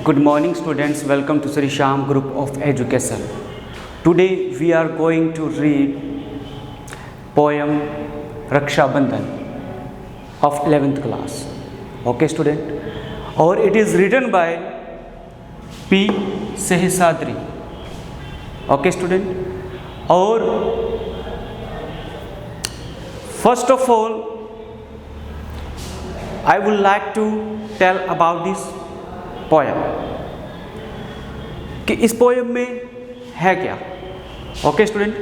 Good morning students, welcome to Sri Shyam Group of Education. Today we are going to read poem Raksha Bandhan of 11th class. Okay student? Or it is written by P. Sehsadri. Okay student? Or first of all I would like to tell about this poem कि इस poem में है क्या. Okay student,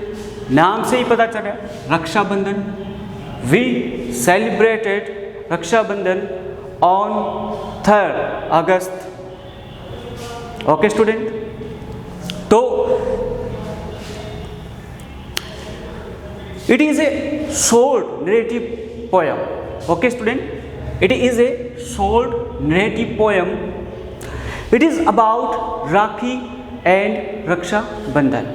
नाम से ही पता चला Rakshabandhan. We celebrated Rakshabandhan on 3rd August. Okay student, तो it is a short narrative poem. Okay student, it is a short narrative poem. It is about Rakhi and Raksha Bandhan,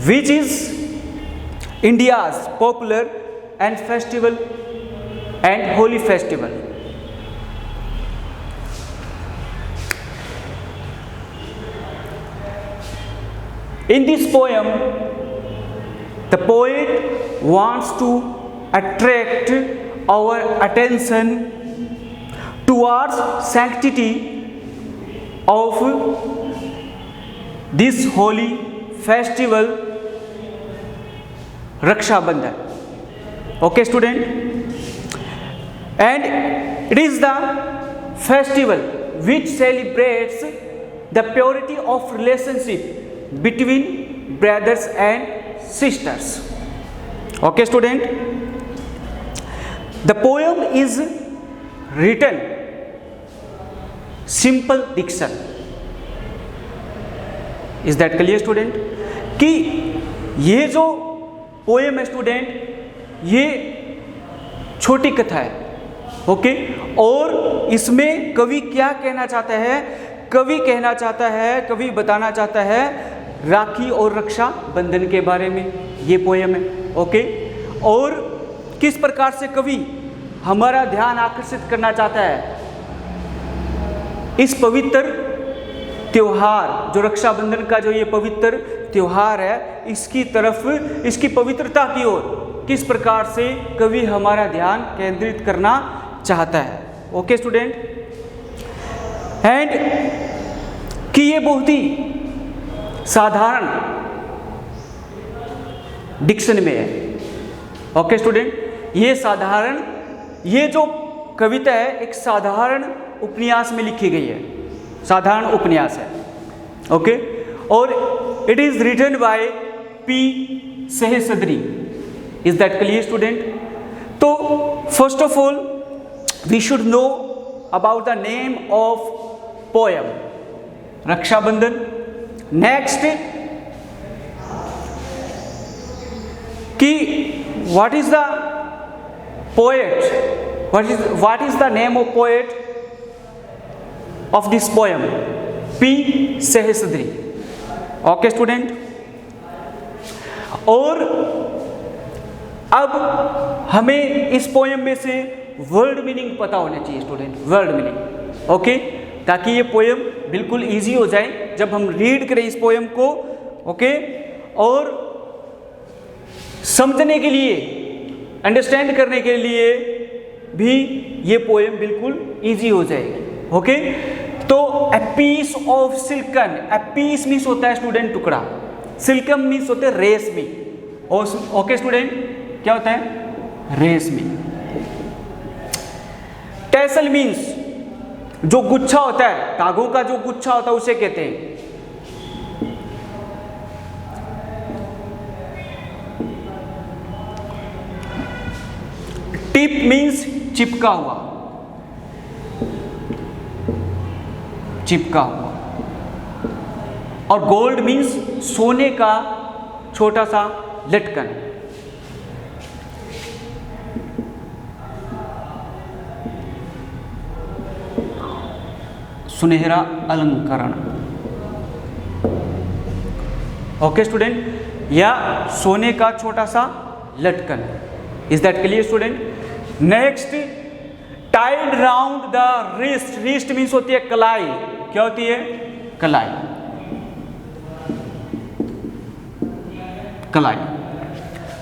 which is India's popular and festival and holy festival. In this poem, the poet wants to attract our attention towards sanctity of this holy festival Raksha Bandhan. Okay student, and it is the festival which celebrates the purity of relationship between brothers and sisters. Okay student, the poem is written simple diction. Is that clear student? कि ये जो poem है student, ये छोटी कथा है. Okay, और इसमें कवि क्या कहना चाहता है? कवि बताना चाहता है राखी और रक्षा बंधन के बारे में ये पोएम है. ओके, और किस प्रकार से कवि हमारा ध्यान आकर्षित करना चाहता है इस पवित्र त्योहार, जो रक्षाबंधन का जो ये पवित्र त्योहार है, इसकी तरफ, इसकी पवित्रता की ओर किस प्रकार से कवि हमारा ध्यान केंद्रित करना चाहता है. ओके स्टूडेंट, एंड कि ये बहुत ही साधारण डिक्शन में है. ओके स्टूडेंट, ये जो कविता है एक साधारण उपन्यास में लिखी गई है, साधारण उपन्यास है. ओके, और it is written by P Sahasdri. Is that clear student? तो first of all we should know about the name of poem Rakshabandhan. Next कि what is the poet, what is the name of poet of this poem? P. Sehsadri. Okay student, और अब हमें इस poem में से word meaning पता होना चाहिए स्टूडेंट, वर्ड मीनिंग. ओके, ताकि ये पोएम बिल्कुल इजी हो जाए जब हम रीड करें इस पोएम को. ओके, और समझने के लिए, अंडरस्टैंड करने के लिए भी ये पोएम बिल्कुल इजी हो जाएगी. ओके, तो a piece of silken, a piece means होता है स्टूडेंट टुकड़ा, सिल्कम मीन्स होते हैं रेशमी. ओके स्टूडेंट, क्या होता है? रेशमी. टैसल मीन्स जो गुच्छा होता है, धागों का जो गुच्छा होता है उसे कहते हैं. टिप मीन्स चिपका हुआ, और गोल्ड मीन्स सोने का छोटा सा लटकन. सुनहरा अलंकरण. ओके स्टूडेंट, या सोने का छोटा सा लटकन. Is that clear student? Next tied round the wrist, wrist means होती है कलाई, क्या होती है? कलाई, कलाई।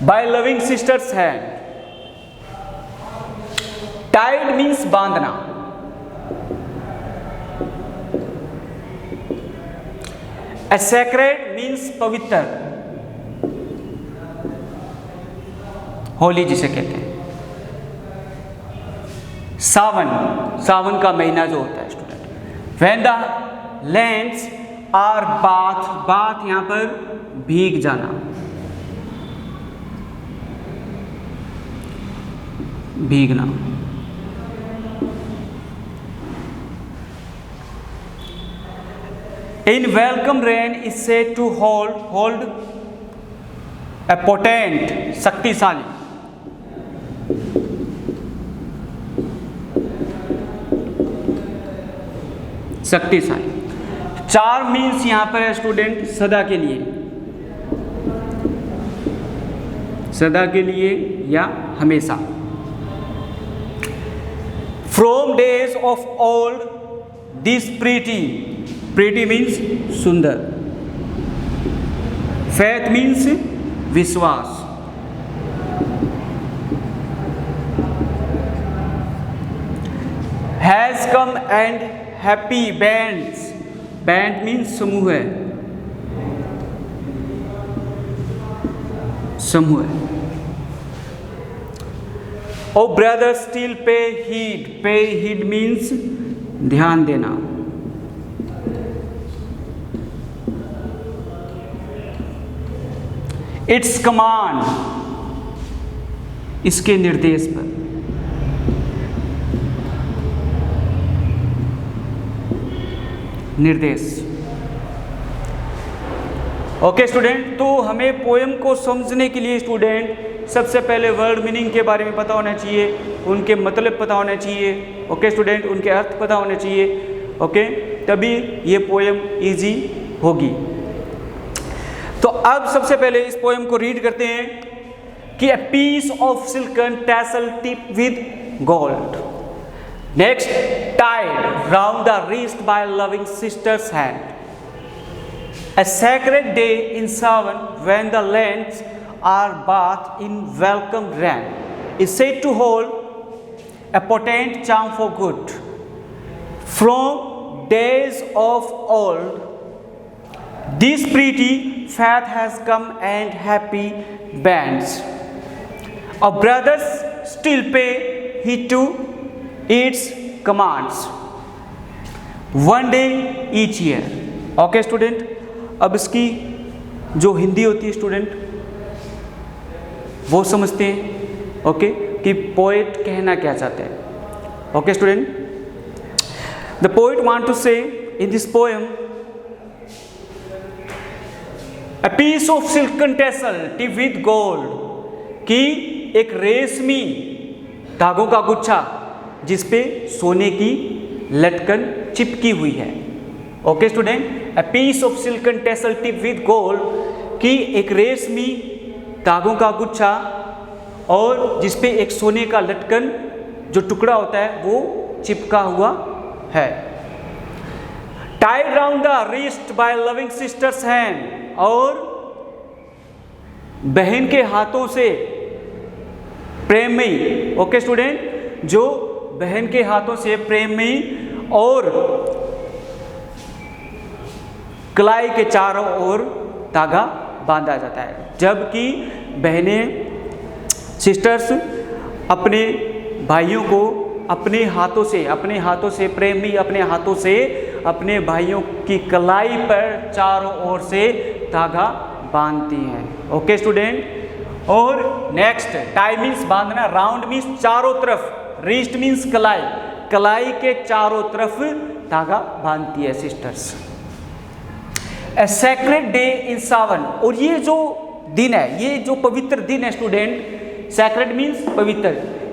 By loving sister's hand, tied means बांधना, ए सैक्रेड मीन्स पवित्र, होली जिसे कहते हैं। सावन, सावन का महीना जो होता है student. When the lands are bath, bath यहां पर भीग जाना, भीगना। In welcome rain is said to hold, hold a potent, शक्तिशाली, शक्तिशाली। चार मीन्स यहां पर है स्टूडेंट सदा के लिए, सदा के लिए या हमेशा। From days of old this pretty, pretty means सुंदर, फैथ मीन्स विश्वास, has come and happy bands, band means समूह है, समूह है। ओ ब्रदर स्टिल पे हीड, पे हीड मीन्स ध्यान देना, इट्स कमांड, इसके निर्देश पर, निर्देश। ओके स्टूडेंट, तो हमें पोएम को समझने के लिए स्टूडेंट सबसे पहले वर्ड मीनिंग के बारे में पता होना चाहिए, उनके मतलब पता होना चाहिए। ओके स्टूडेंट, उनके अर्थ पता होने चाहिए। ओके, तभी ये पोएम इजी होगी। तो अब सबसे पहले इस पोएम को रीड करते हैं कि a piece of silken tassel tip with gold, next tied round the wrist by loving sister's hand, a sacred day in Savan when the lands are bathed in welcome rain is said to hold a potent charm for good. From days of old, this pretty faith has come and happy bands of brothers still pay heed to its commands one day each year. Okay student, अब इसकी जो हिंदी होती है student वो समझते हैं। Okay, कि poet कहना क्या चाहते हैं। Okay student, the poet want to say in this poem a piece of silken tassel tip with gold, कि एक रेशमी धागों का गुच्छा जिसपे सोने की लटकन चिपकी हुई है। Okay student, a piece of silken tassel tipped with gold, कि एक रेशमी धागों का गुच्छा और जिसपे एक सोने का लटकन जो टुकड़ा होता है वो चिपका हुआ है। tied round the wrist by loving sister's hand, और बहन के हाथों से प्रेममयी। ओके स्टूडेंट, जो बहन के हाथों से प्रेममयी और कलाई के चारों ओर धागा बांधा जाता है, जबकि बहनें सिस्टर्स अपने भाइयों को अपने हाथों से प्रेमी अपने हाथों से अपने भाइयों की कलाई पर चारों ओर से धागा बांधती हैं। ओके स्टूडेंट, और नेक्स्ट टाई मीन्स बांधना, राउंड मीन्स चारों तरफ, रिस्ट मीन्स कलाई, कलाई के चारों तरफ धागा बांधती है sisters. A sacred day in Sawan, और ये जो दिन है, ये जो पवित्र दिन है स्टूडेंट, सैक्रेड मीन्स पवित्र,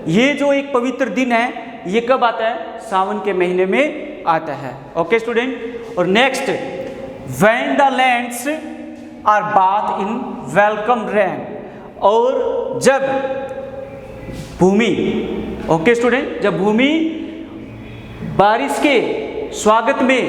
ये जो एक पवित्र दिन है ये कब आता है? सावन के महीने में आता है। ओके स्टूडेंट, और next when the lands are bath in welcome rain, और जब भूमि ओके स्टूडेंट, जब भूमि बारिश के स्वागत में,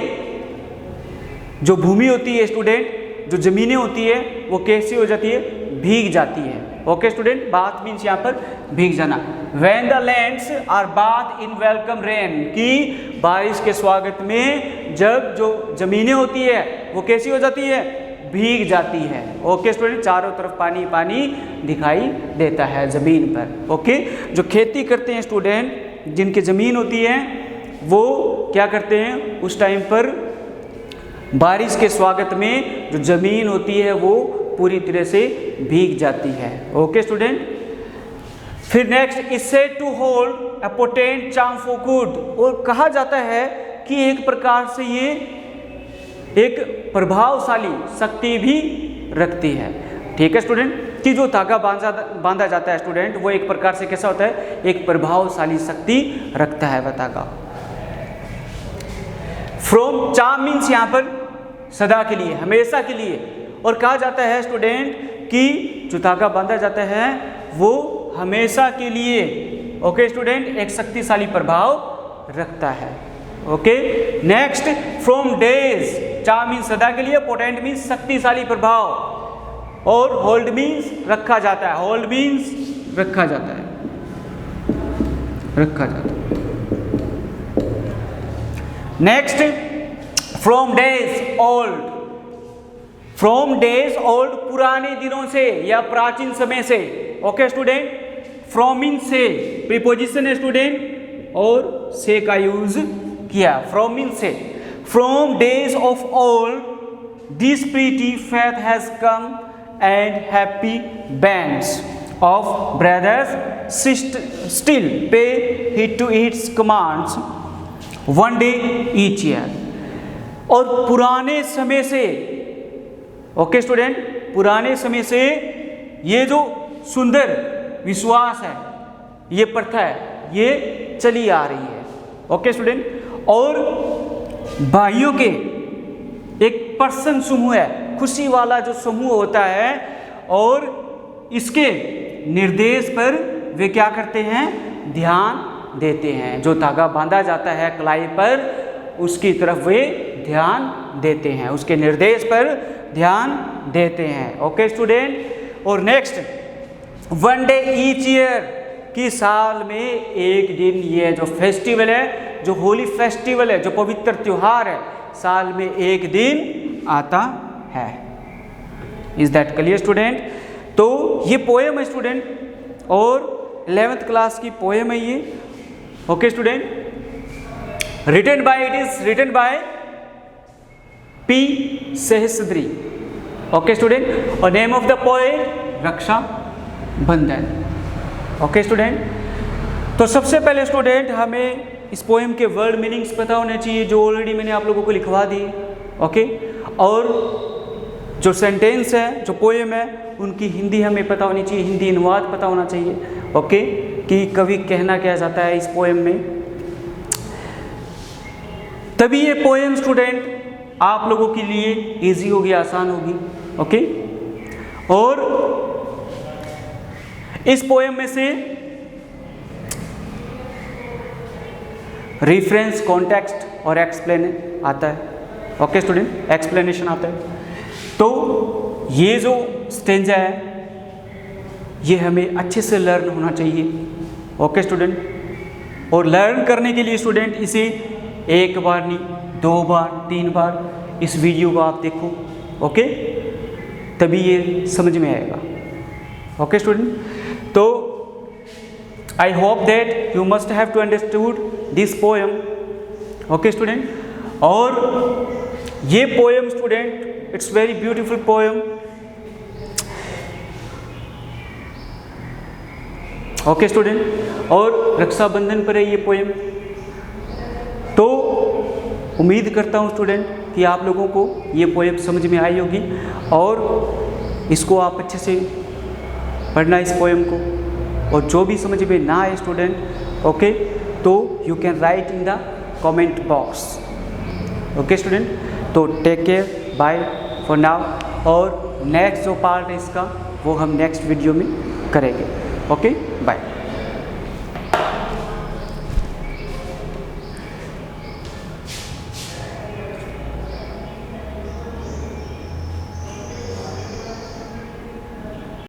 जो भूमि होती है स्टूडेंट, जो जमीनें होती है वो कैसी हो जाती है, भीग जाती है। ओके स्टूडेंट, बाथ मीन्स यहाँ पर भीग जाना। When the lands are bath in welcome rain, कि बारिश के स्वागत में जब जो जमीनें होती है वो कैसी हो जाती है, भीग जाती है। ओके स्टूडेंट, चारों तरफ पानी पानी दिखाई देता है जमीन पर। ओके, जो खेती करते हैं स्टूडेंट, जिनकी जमीन होती है वो क्या करते हैं, उस टाइम पर बारिश के स्वागत में जो जमीन होती है वो पूरी तरह से भीग जाती है। ओके स्टूडेंट, फिर next, is said to hold a potent charm for good, और कहा जाता है कि एक प्रकार से ये एक प्रभावशाली शक्ति भी रखती है। ठीक है स्टूडेंट, कि जो धागा बांधा जाता है स्टूडेंट, वो एक प्रकार से कैसा होता है, एक प्रभावशाली शक्ति रखता है वह धागा। फ्रॉम, चार्म मीन्स यहाँ पर सदा के लिए, हमेशा के लिए, और कहा जाता है स्टूडेंट कि जो धागा बांधा जाता है वो हमेशा के लिए, ओके स्टूडेंट, एक शक्तिशाली प्रभाव रखता है। Okay, next, from days, charm means सदा के लिए, पोटेंट मीन्स शक्तिशाली प्रभाव, और होल्ड मीन्स रखा जाता है। होल्ड मीन्स रखा जाता है, रखा जाता है। Next, from days old, from days old, पुराने दिनों से या प्राचीन समय से। ओके स्टूडेंट, फ्रॉम मीन्स से, प्रीपोजिशन है स्टूडेंट, और से का यूज किया। फ्रॉम मीन्स से, from days of old this pretty faith has come and happy bands of brothers still pay heed to its commands one day each year। और पुराने समय से, ओके स्टूडेंट, पुराने समय से ये जो सुंदर विश्वास है, ये प्रथा है, ये चली आ रही है। ओके स्टूडेंट, और भाइयों के एक प्रसन्न समूह है, खुशी वाला जो समूह होता है, और इसके निर्देश पर वे क्या करते हैं, ध्यान देते हैं। जो धागा बांधा जाता है कलाई पर, उसकी तरफ वे ध्यान देते हैं, उसके निर्देश पर ध्यान देते हैं। ओके स्टूडेंट, और next, one day each year, कि साल में एक दिन, ये जो फेस्टिवल है, जो होली फेस्टिवल है, जो पवित्र त्योहार है, साल में एक दिन आता है। Is that clear student? तो ये पोएम है स्टूडेंट, और 11th क्लास की पोएम है ये। Okay student, written by, it is written by P Sahastri. Okay student, और name of the poet Raksha Bandhan. Okay student, तो सबसे पहले स्टूडेंट हमें इस पोएम के वर्ड मीनिंग्स पता होने चाहिए, जो ऑलरेडी मैंने आप लोगों को लिखवा दी। ओके, और जो सेंटेंस है, जो पोएम है, उनकी हिंदी हमें पता होनी चाहिए, हिंदी अनुवाद पता होना चाहिए। ओके, कि कवि कहना क्या चाहता है इस पोएम में, तभी ये पोएम स्टूडेंट आप लोगों के लिए इजी होगी, आसान होगी। ओके, और इस पोएम में से रेफरेंस, कॉन्टेक्स्ट और एक्सप्लेन आता है। ओके स्टूडेंट, एक्सप्लेनेशन आता है। तो ये जो स्टेंजा है, ये हमें अच्छे से लर्न होना चाहिए। ओके स्टूडेंट, और लर्न करने के लिए स्टूडेंट इसे एक बार नहीं, 2 बार, 3 बार इस वीडियो को आप देखो। ओके, तभी ये समझ में आएगा। ओके स्टूडेंट, तो I hope that you must have to understood this poem. Okay student, और ये poem student, it's very beautiful poem. Okay student, और रक्षाबंधन पर है ये पोएम। तो उम्मीद करता हूँ स्टूडेंट कि आप लोगों को ये पोएम समझ में आई होगी, और इसको आप अच्छे से पढ़ना इस पोएम को। और जो भी समझ में ना आए स्टूडेंट, ओके, तो you can write in the comment box. Okay student, तो take care, bye for now, और नेक्स्ट जो पार्ट है इसका वो हम नेक्स्ट वीडियो में करेंगे। Okay, bye.